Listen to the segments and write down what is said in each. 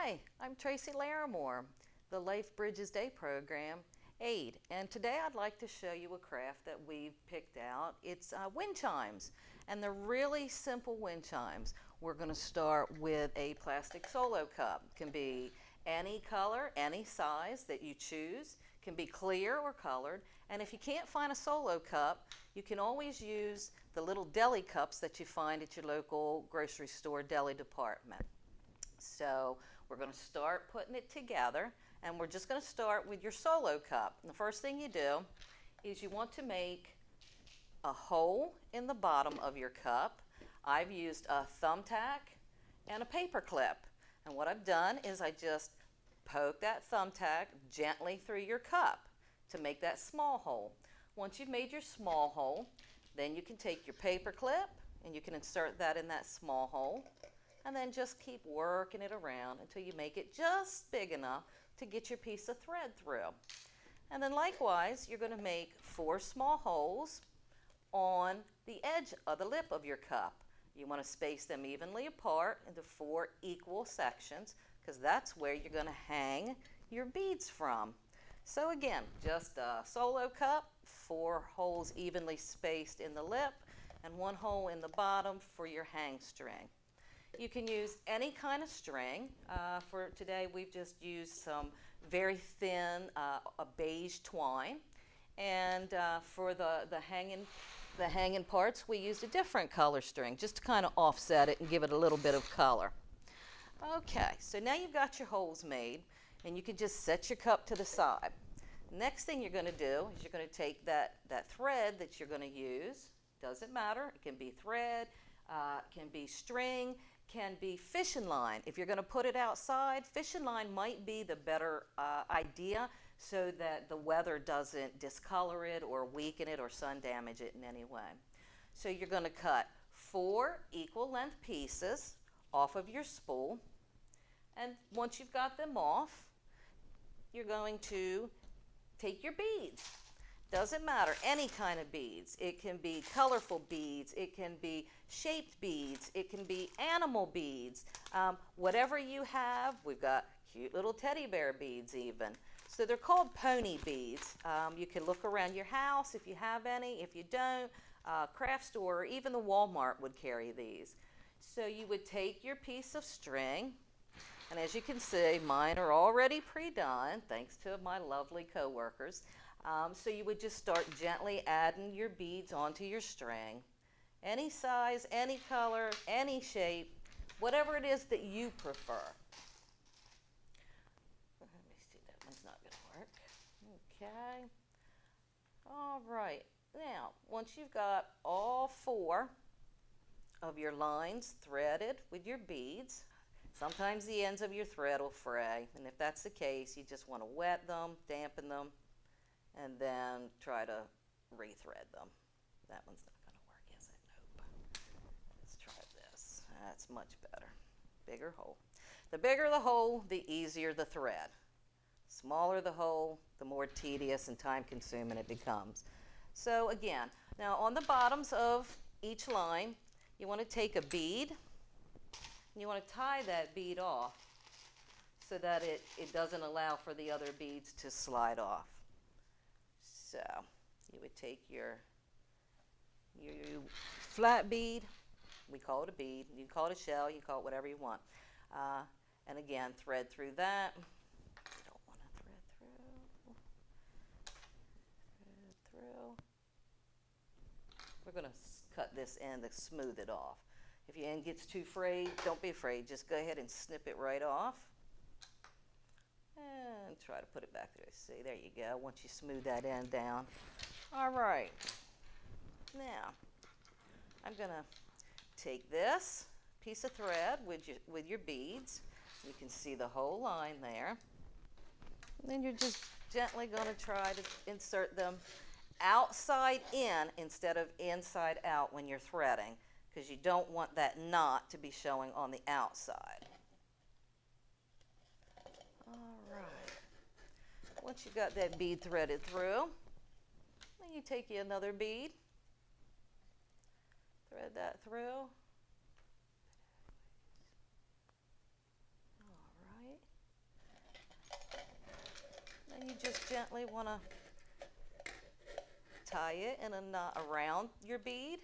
Hi, I'm Tracey Larrimore, the Life Bridges Day Program aide, and today I'd like to show you a craft that we've picked out. It's wind chimes, and they're really simple wind chimes. We're going to start with a plastic solo cup. It can be any color, any size that you choose. It can be clear or colored, and if you can't find a solo cup, you can always use the little deli cups that you find at your local grocery store deli department. So we're going to start putting it together, and we're just going to start with your solo cup. And the first thing you do is you want to make a hole in the bottom of your cup. I've used a thumbtack and a paper clip, and what I've done is I just poke that thumbtack gently through your cup to make that small hole. Once you've made your small hole, then you can take your paper clip and you can insert that in that small hole, and then just keep working it around until you make it just big enough to get your piece of thread through. And then likewise, you're going to make 4 small holes on the edge of the lip of your cup. You want to space them evenly apart into 4 equal sections, because that's where you're going to hang your beads from. So again, just a solo cup, 4 holes evenly spaced in the lip, and 1 hole in the bottom for your hang string. You can use any kind of string. For today, we've just used some very thin, a beige twine. And for the hanging parts, we used a different color string, just to kind of offset it and give it a little bit of color. Okay, so now you've got your holes made, and you can just set your cup to the side. Next thing you're going to do is you're going to take that thread that you're going to use. Doesn't matter. It can be thread, can be string, can be fishing line. If you're going to put it outside, fishing line might be the better idea, so that the weather doesn't discolor it or weaken it or sun damage it in any way. So you're going to cut 4 equal length pieces off of your spool, and once you've got them off, you're going to take your beads. Doesn't matter, any kind of beads. It can be colorful beads, it can be shaped beads, it can be animal beads. Whatever you have, we've got cute little teddy bear beads even. So they're called pony beads. You can look around your house if you have any. If you don't, craft store or even the Walmart would carry these. So you would take your piece of string, and as you can see, mine are already pre-done, thanks to my lovely co-workers. So you would just start gently adding your beads onto your string. Any size, any color, any shape, whatever it is that you prefer. Let me see, that one's not going to work. Okay. All right. Now, once you've got all 4 of your lines threaded with your beads, sometimes the ends of your thread will fray, and if that's the case, you just want to wet them, dampen them, and then try to rethread them. That one's not going to work, is it? Nope. Let's try this. That's much better. Bigger hole. The bigger the hole, the easier the thread. Smaller the hole, the more tedious and time-consuming it becomes. So again, now on the bottoms of each line, you want to take a bead, and you want to tie that bead off so that it doesn't allow for the other beads to slide off. So you would take your flat bead, we call it a bead, you can call it a shell, you can call it whatever you want. And again, thread through that. You don't want to thread through. Thread through. We're going to cut this end to smooth it off. If your end gets too frayed, don't be afraid. Just go ahead and snip it right off. And try to put it back there. See, there you go, once you smooth that end down. All right. Now, I'm going to take this piece of thread with your beads. You can see the whole line there. And then you're just gently going to try to insert them outside in instead of inside out when you're threading, because you don't want that knot to be showing on the outside. All right. Once you've got that bead threaded through, then you take you another bead, thread that through. All right. you just gently want to tie it in a knot around your bead.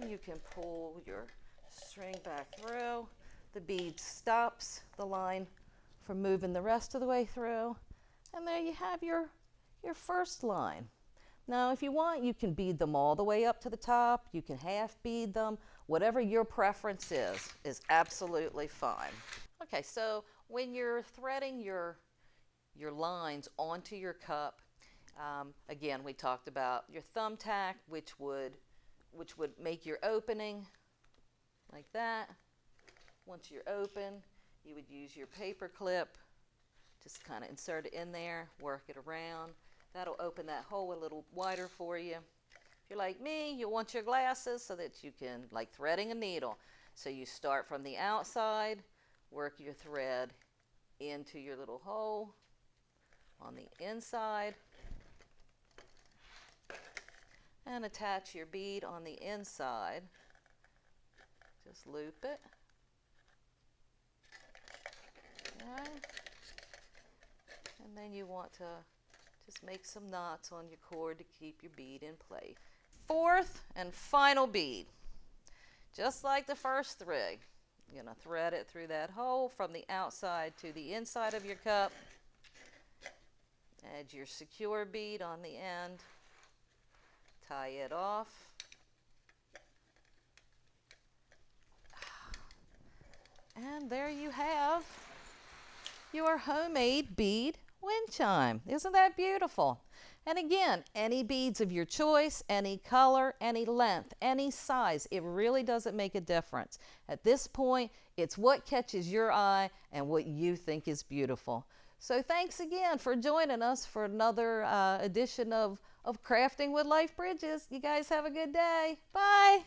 And you can pull your string back through. The bead stops the line from moving the rest of the way through. And there you have your first line. Now, if you want, you can bead them all the way up to the top. You can half bead them. Whatever your preference is absolutely fine. Okay, so when you're threading your lines onto your cup, again, we talked about your thumbtack, which would make your opening like that. Once you're open, you would use your paper clip, just kind of insert it in there, work it around. That'll open that hole a little wider for you. If you're like me, you want your glasses so that you can, like threading a needle. So you start from the outside, work your thread into your little hole on the inside, and attach your bead on the inside. Just loop it. Okay. And then you want to just make some knots on your cord to keep your bead in place. Fourth and final bead. Just like the first three, you're going to thread it through that hole from the outside to the inside of your cup. Add your secure bead on the end. Tie it off. And there you have your homemade bead wind chime. Isn't that beautiful? And again, any beads of your choice, any color, any length, any size, it really doesn't make a difference. At this point, it's what catches your eye and what you think is beautiful. So thanks again for joining us for another edition of Crafting with Life Bridges. You guys have a good day. Bye.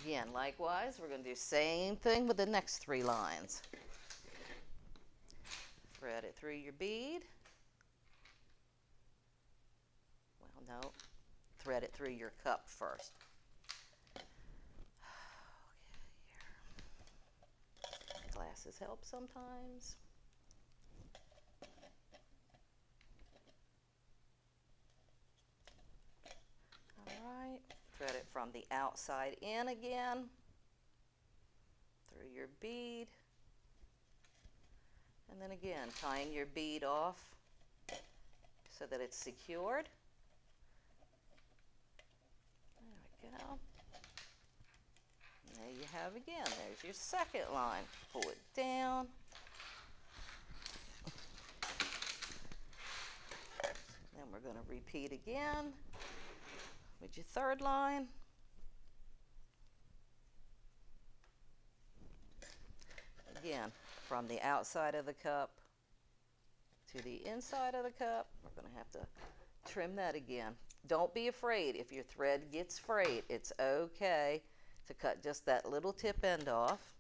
Again, likewise, we're going to do same thing with the next 3 lines. Thread it through your bead. Well, no, thread it through your cup first. Okay, glasses help sometimes. Alright, thread it from the outside in again, through your bead, and then again tying your bead off so that it's secured. There we go. There you have again, there's your second line. Pull it down. Then we're going to repeat again with your third line. Again, from the outside of the cup to the inside of the cup. We're going to have to trim that again. Don't be afraid if your thread gets frayed. It's okay to cut just that little tip end off.